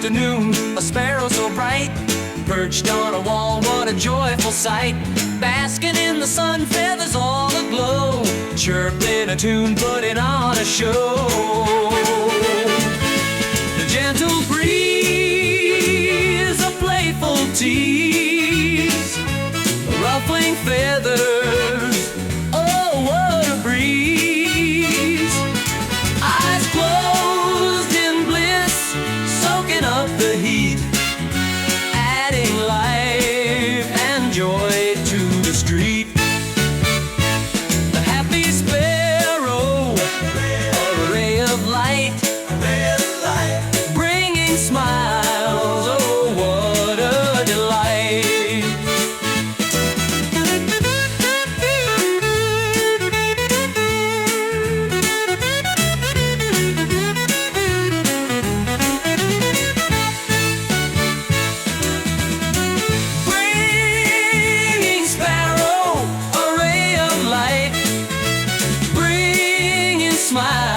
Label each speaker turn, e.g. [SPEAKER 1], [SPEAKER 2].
[SPEAKER 1] afternoon, a sparrow so bright, perched on a wall, what a joyful sight. Basking in the sun, feathers all aglow, chirping a tune, putting on a show. The gentle breeze, a playful tease, ruffling feathers, oh what a breeze. Eyes closed in bliss, soaking up the heat, adding life and joy to the street. The happy sparrow, a ray of light, bringing smiles, oh what a delight. Bringing sparrow, a ray of light, bringing smiles.